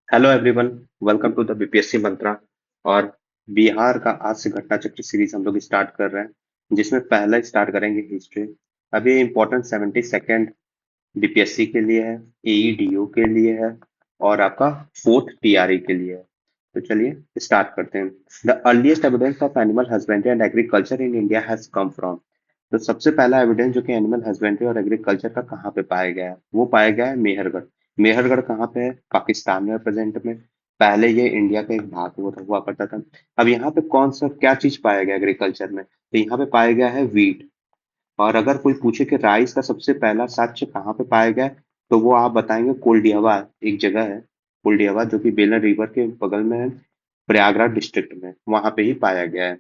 Hello everyone. Welcome to the BPSC Mantra. और बिहार का आज से घटना चक्र सीरीज हम लोग स्टार्ट कर रहे हैं, जिसमें पहला स्टार्ट करेंगे हिस्ट्री। अभी इम्पोर्टेंट 72nd बीपीएससी के लिए है, एईडीओ के लिए है और आपका फोर्थ टीआरई के लिए है। तो चलिए स्टार्ट करते हैं। The earliest evidence of animal husbandry and agriculture in India has come from. तो सबसे पहला एविडेंस जो कि एनिमल हस्बेंड्री और एग्रीकल्चर का कहाँ पे पाया गया है, वो पाया गया है मेहरगढ़। मेहरगढ़ कहाँ पे है? पाकिस्तान में प्रेजेंट में। पहले ये इंडिया का एक भाग हुआ करता था। अब यहाँ पे कौन सा क्या चीज पाया गया एग्रीकल्चर में? तो यहाँ पे पाया गया है वीट। और अगर कोई पूछे कि राइस का सबसे पहला साक्ष्य कहाँ पे पाया गया है, तो वो आप बताएंगे कोल्डियावा एक जगह है। कोल्डियावा जो कि बेलन रिवर के बगल में है, प्रयागराज डिस्ट्रिक्ट में, वहां पे ही पाया गया है।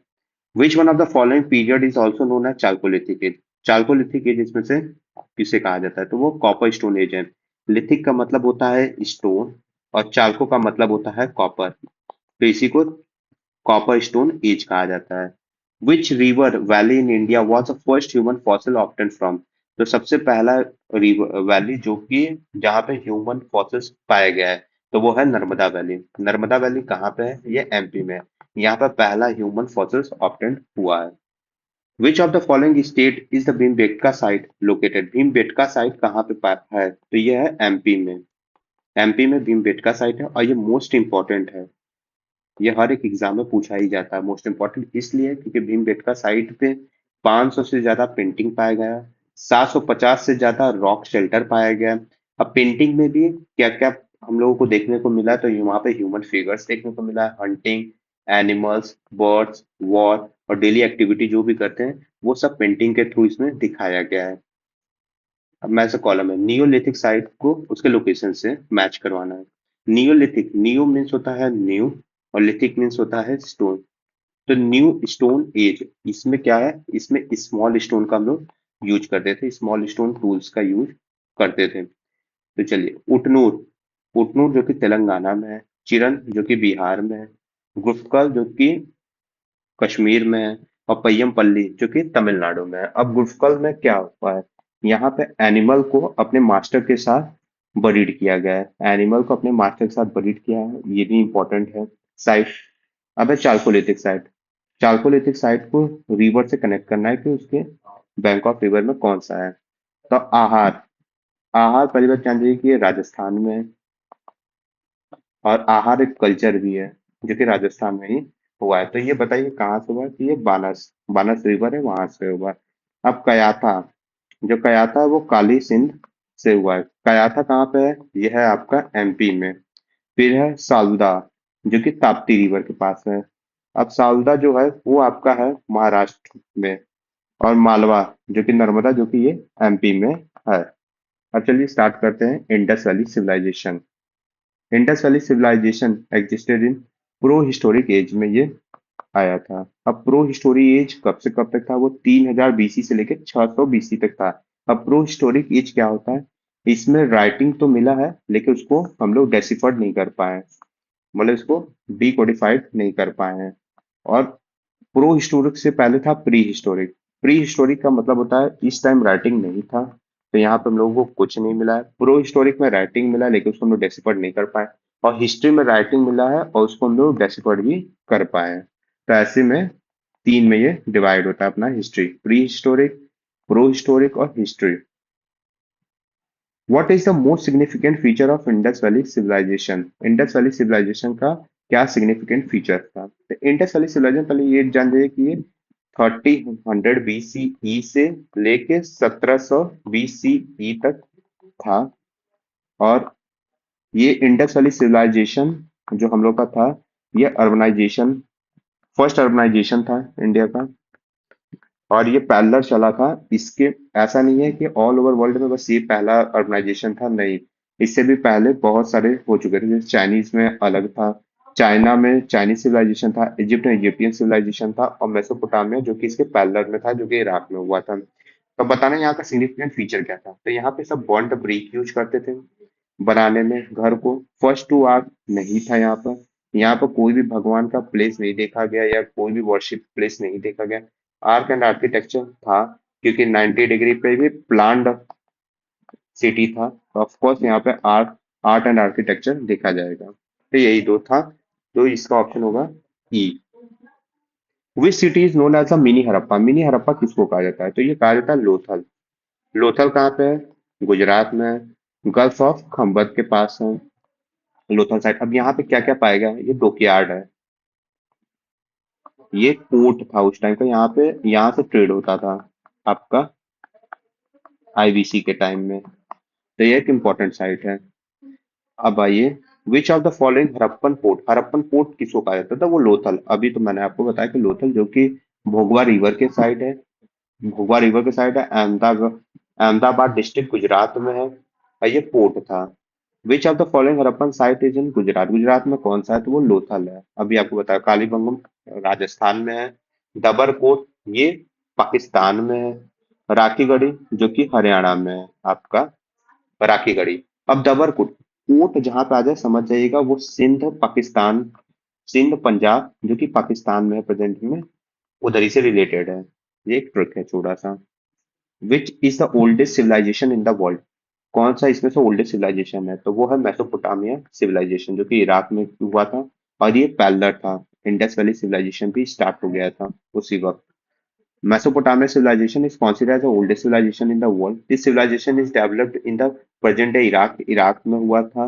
Which one of the following period is also known as chalcolithic age? Chalcolithic age इसमें से किसे कहा जाता है? तो वो कॉपर स्टोन एज है। लिथिक का मतलब होता है स्टोन और चालको का मतलब होता है कॉपर, तो इसी को कॉपर स्टोन एज कहा जाता है। Which river valley in India was the first human fossil obtain from? तो सबसे पहला रिवर वैली जो कि जहाँ पे ह्यूमन फॉसिल्स पाया गया है, तो वो है नर्मदा वैली। नर्मदा वैली कहाँ पे है? ये एमपी में है। यहाँ पर पहला ह्यूमन फॉसिल्स ऑब्टेन हुआ है। विच of the following state is the Bhimbetka site located? Bhimbetka site कहाँ पे है? तो ये है एमपी में। एमपी में भीमबेटका साइट है और ये मोस्ट इंपॉर्टेंट है। ये हर एक एग्जाम में पूछा ही जाता है। मोस्ट इम्पोर्टेंट इसलिए क्योंकि भीमबेटका साइट पे 500 से ज्यादा पेंटिंग पाया गया, 750 से ज्यादा रॉक शेल्टर पाया गया। अब पेंटिंग में भी क्या क्या हम लोगों को देखने को मिला, तो वहाँ पे ह्यूमन फिगर्स देखने को मिला, हंटिंग, एनिमल्स, बर्ड्स, वॉर और डेली एक्टिविटी जो भी करते हैं वो सब पेंटिंग के थ्रू इसमें दिखाया गया है। अब मैं से कॉलम है नियोलिथिक साइट को उसके लोकेशन से मैच करवाना है। नियोलिथिक, नियो मीन्स होता है न्यू और लिथिक मीन्स होता है स्टोन। तो न्यू स्टोन एज, इसमें क्या है? इसमें स्मॉल स्टोन का हम लोग यूज करते थे, स्मॉल स्टोन टूल्स का यूज करते थे। तो चलिए उटनूर, उटनूर जो कि तेलंगाना में है, चिरन जो कि बिहार में है, गुटकल जो कि कश्मीर में है और पय्यमपल्ली जो कि तमिलनाडु में है। अब गुटकल में क्या हुआ है? यहाँ पे एनिमल को अपने मास्टर के साथ बरीड किया गया है। एनिमल को अपने मास्टर के साथ बरीड किया है, ये भी इंपॉर्टेंट है। साइट, अब है चाल्कोलिथिक साइट। चाल्कोलिथिक साइट को रिवर से कनेक्ट करना है कि उसके बैंक ऑफ रिवर में कौन सा है। तो आहार, आहार पहली बात जान जाइए कि ये राजस्थान में है और आहार एक कल्चर भी है जो कि राजस्थान में ही हुआ है। तो ये बताइए कहाँ से हुआ है? कि ये बानस, बानस रिवर है वहां से हुआ है। अब कयाथा, जो कयाथा है वो काली सिंध से हुआ है। कयाथा कहाँ पे है? यह है आपका एमपी में। फिर है सालदा जो कि ताप्ती रिवर के पास है। अब सालदा जो है वो आपका है महाराष्ट्र में। और मालवा जो कि नर्मदा जो कि ये एमपी में है। अब चलिए स्टार्ट करते हैं Indus valley civilization. Indus valley civilization existed in pro historic age में ये आया था। अब प्रो हिस्टोरिक एज कब से कब तक था? वो 3000 बीसी से लेकर 600 बीसी तक था। अब प्रो हिस्टोरिक एज क्या होता है? इसमें राइटिंग तो मिला है लेकिन उसको हम लोग डेसिफर्ड नहीं कर पाए, मतलब इसको डिकोडिफाइड नहीं कर पाए हैं। और प्रो हिस्टोरिक से पहले था प्री हिस्टोरिक। प्री हिस्टोरिक का मतलब होता है इस टाइम राइटिंग नहीं था, तो यहाँ पे हम लोगों को कुछ नहीं मिला है। प्रो हिस्टोरिक में राइटिंग मिला है लेकिन उसको हम लोग डेसिफर्ड नहीं कर पाए। और हिस्ट्री में राइटिंग मिला है और उसको हम लोग डेसिफर्ड भी कर पाए हैं। तो ऐसे में तीन में ये डिवाइड होता है अपना history, pre historic, proto historic और history. What is the most significant feature of Indus valley civilization? Indus valley civilization का क्या सिग्निफिकेंट फीचर था? तो इंडस वैली सिविलाइजेशन, पहले ये जान जाइए कि ये 3000 बीसीई से लेके 1700 बीसीई तक था। और ये इंडस वैली सिविलाइजेशन जो हम लोग का था, ये अर्बनाइजेशन, फर्स्ट अर्बनाइजेशन था इंडिया का। और ये पैरेलल चला था इसके, ऐसा नहीं है कि ऑल ओवर वर्ल्ड में बस ये पहला अर्बनाइजेशन था, नहीं। इससे भी पहले बहुत सारे हो चुके थे। जैसे चाइनीज में अलग था, चाइना में चाइनीज सिविलाइजेशन था, इजिप्ट में इजिप्टियन सिविलाइजेशन था और मेसोपोटामिया जो कि इसके पैरेलल में था, जो कि इराक में हुआ था। तो बताना यहाँ का सिग्निफिकेंट फीचर क्या था? तो यहाँ पे सब बॉन्ड ब्रिक यूज करते थे बनाने में घर को। फर्स्ट टू आर्क नहीं था यहाँ पर। यहाँ पर कोई भी भगवान का प्लेस नहीं देखा गया या कोई भी वर्शिप प्लेस नहीं देखा गया। आर्क एंड आर्किटेक्चर था क्योंकि 90 डिग्री पे भी प्लान्ड सिटी था, तो ऑफ कोर्स यहाँ पे आर्ट, आर्ट एंड आर्किटेक्चर देखा जाएगा। तो यही दो था, तो इसका ऑप्शन होगा E. Which city is known as a mini Harappa? Mini Harappa किसको कहा जाता है? तो ये कहा जाता है लोथल। लोथल कहाँ पे है? गुजरात में है। गल्फ ऑफ खंबत के पास है लोथल साइड। अब यहाँ पे क्या क्या पाएगा? ये डॉकयार्ड है, ये पोर्ट था उस टाइम का, यहाँ पे यहाँ से ट्रेड होता था आपका आईबीसी के टाइम में। तो ये एक इम्पोर्टेंट साइट है। अब आइए, विच of the following Harappan port? Harappan port किसको कहा जाता था? वो लोथल। अभी तो मैंने आपको बताया कि लोथल जो कि भोगवा रिवर के साइड है, भोगवा रिवर के साइड है, अहमदाबाद, अहमदाबाद डिस्ट्रिक्ट गुजरात में है, और ये पोर्ट था। विच of the following Harappan site is in Gujarat? Gujarat में कौन सा है? तो वो लोथल है। अभी आपको बताया, कालीबंगम राजस्थान में है, दबरकोट ये पाकिस्तान में है, राखीगढ़ी जो कि हरियाणा में है आपका, राखीगढ़ी। अब दबरकोट कोट जहां पे आ जाए समझ जाइएगा, वो सिंध पाकिस्तान, सिंध पंजाब जो कि पाकिस्तान में है प्रेजेंट में, उधर ही से रिलेटेड है। ये एक ट्रिक है छोटा सा। Which is the oldest civilization in the world? कौन सा इसमें से ओल्डेस्ट सिविलाइजेशन है? तो वो है मेसोपोटामिया सिविलाइजेशन जो कि इराक में हुआ था, और ये पैलर था। इंडस वैली सिविलाइजेशन भी स्टार्ट हो गया था उसी वक्त। Mesopotamia civilization is considered as the oldest civilization in the world. This civilization is developed in the present day Iraq. Iraq में हुआ था।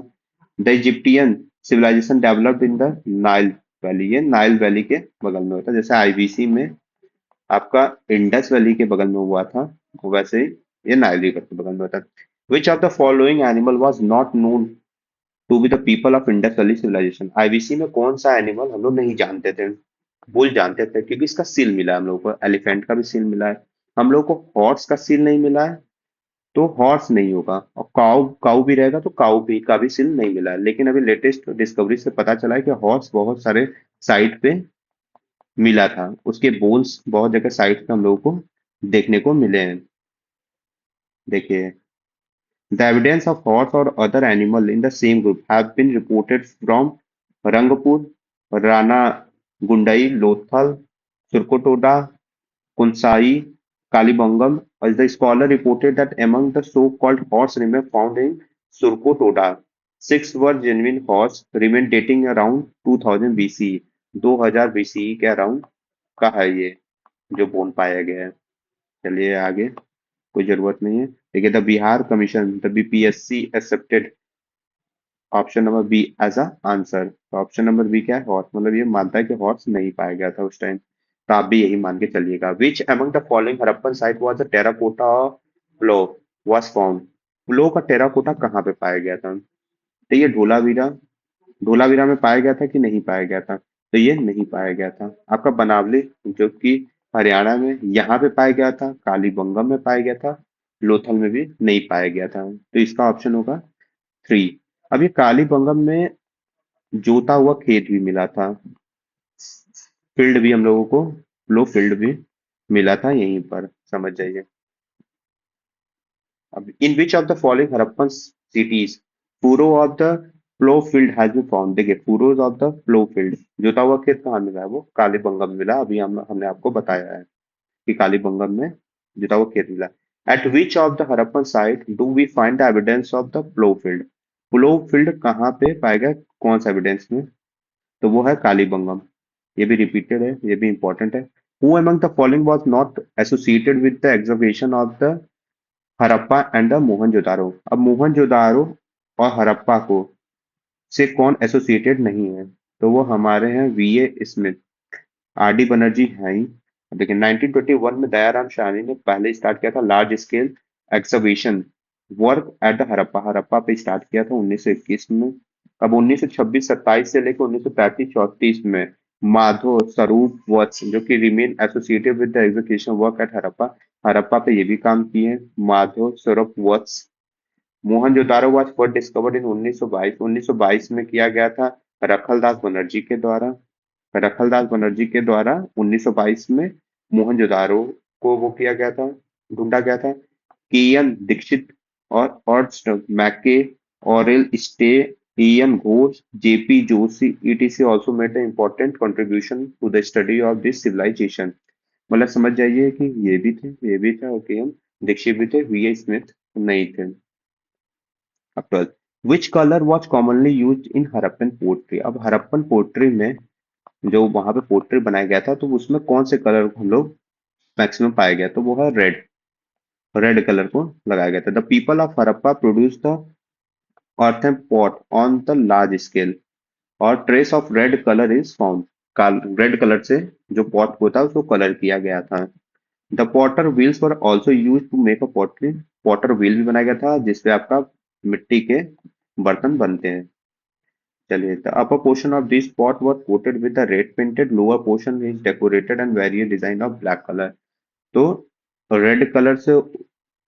The Egyptian civilization developed in the Nile Valley. ये नाइल वैली के बगल में होता है, जैसे आईबीसी में आपका इंडस वैली के बगल में हुआ था, वैसे ही ये नाइल रिवर के बगल में होता है। Which of the following animal was not known to be the people of Indus valley civilization? IVC में कौन सा एनिमल हम लोग नहीं जानते थे? बुल जानते थे क्योंकि इसका सील मिला है हम लोग को, एलिफेंट का भी सील मिला है। हम लोग को हॉर्स का सील नहीं मिला है, तो हॉर्स नहीं होगा। और काऊ, काऊ भी रहेगा तो काऊ भी का भी सील नहीं मिला है। लेकिन अभी लेटेस्ट डिस्कवरी से पता चला है कि हॉर्स बहुत सारे साइट पे मिला था, उसके बोन्स बहुत जगह साइट पे हम लोगों को देखने को मिले हैं। देखिए, the evidence of horse or other animal in the same group have been reported from Rangpur, Rana Gundai, Lothal, Surkotoda, Kunsai, Kalibangam. As the scholar reported that among the so-called horse remains found in Surkotoda, six were genuine horse remain dating around 2000 BCE. 2000 BCE के around का है ये जो bone पाया गया है। चलिए आगे, कोई जरूरत नहीं है। देखिए, the Bihar commission, the BPSC accepted option number B as a answer. तो ऑप्शन नंबर बी क्या है? हॉर्स, मतलब ये मानता है कि हॉर्स नहीं पाया गया था उस टाइम। तो आप भी यही मान के चलिएगा। Which among the following Harappan site was the terracotta flow was found? Flow का टेराकोटा कहाँ पे पाया गया था? तो ये धोलावीरा, धोलावीरा में पाया गया था कि नहीं पाया गया था? तो ये नहीं पाया गया था। आपका बनावली जो कि हरियाणा में, यहाँ पे पाया गया था, कालीबंगम में पाया गया था, लोथल में भी नहीं पाया गया था। तो इसका ऑप्शन होगा थ्री। अब ये कालीबंगम में जोता हुआ खेत भी मिला था, फील्ड भी हम लोगों को, लो फील्ड भी मिला था यहीं पर, समझ जाइए। अब in which of the following Harappan cities furrow of the plough field has been found? देखिए, furrows of the plough field, जोता हुआ खेत कहाँ मिला है? वो कालीबंगम में मिला। अभी हमने आपको बताया है कि कालीबंगम में जोता हुआ खेत मिला। At which of the Harappan site do we find the evidence of the plough field? Plough field कहाँ पे पाएगा, कौन सा एविडेंस में? तो वो है कालीबंगम। ये भी रिपीटेड है, ये भी इंपॉर्टेंट है। Who among the following was not associated with the excavation of the Harappa and the Mohenjodaro? अब मोहनजोदारो और हड़प्पा को से कौन एसोसिएटेड नहीं है? तो वो हमारे हैं वीए स्मिथ, आर डी बनर्जी है ही। देखिए, 1921 में दयाराम शाहनी ने पहले स्टार्ट किया था large scale excavation work at the Harappa, Harappa पे स्टार्ट किया था 1921 में। अब 1926-27 से लेकर 1935-34 में माधो स्वरूप वत्स जो कि remain associated with the execution work at Harappa, Harappa पे ये भी काम किए हैं, Madho Swarup Vats. Mohenjodaro was first discovered in 1922, 1922 में किया गया था रखलदास बनर्जी के द्वारा। रखलदास बनर्जी के द्वारा 1922 में मोहनजोदारो को वो किया गया था, ढूंढा गया था। केएन दीक्षित और अर्स्ट मैके, Aurel stay, Ian Ghosh, JP Joshi etc also made an important contribution to the study of this civilization। मतलब समझ जाइए कि ये भी थे और के एम दीक्षित भी थे, वी ए स्मिथ नहीं थे। अब 12, which colour was commonly use in Harappan pottery. अब हरप्पन पोट्री में जो वहां पे पोट्री बनाया गया था तो उसमें कौन से कलर हम लोग मैक्सिमम पाया गया, तो वो है रेड। रेड कलर को लगाया गया था। The people of Harappa produce the earthen pot on the large scale और trace of red colour is found. Red colour से जो पॉट होता है उसको कलर किया गया था। The potter wheels were also use to make a pottery. Potter wheel भी बनाया गया था जिसपे आपका मिट्टी के बर्तन बनते हैं। चलिए, the upper portion of this pot was coated with the red painted, lower portion is decorated and various design of black color। तो रेड कलर से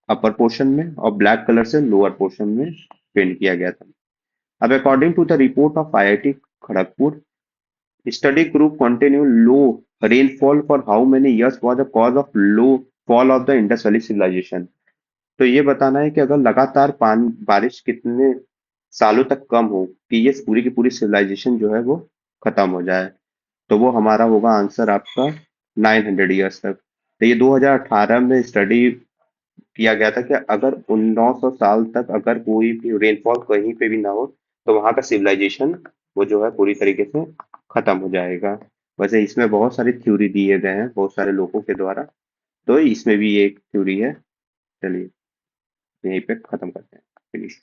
अपर पोर्शन में और ब्लैक कलर से लोअर पोर्शन में पेंट किया गया था। अब according to the report of IIT Kharagpur, study group continue low rainfall for how many years was the cause of low fall of the Indus Valley civilization। तो ये बताना है कि अगर लगातार बारिश कितने सालों तक कम हो कि ये पूरी की पूरी सिविलाइजेशन जो है वो खत्म हो जाए, तो वो हमारा होगा आंसर आपका 900 ईयर्स तक। तो ये 2018 में स्टडी किया गया था कि अगर 900 साल तक अगर कोई भी रेनफॉल कहीं पे भी ना हो तो वहां का सिविलाइजेशन वो जो है पूरी तरीके से खत्म हो जाएगा। वैसे इसमें बहुत सारी थ्योरी दिए गए हैं बहुत सारे लोगों के द्वारा, तो इसमें भी एक थ्योरी है। चलिए, यहीं पे खत्म करते हैं, फिनिश।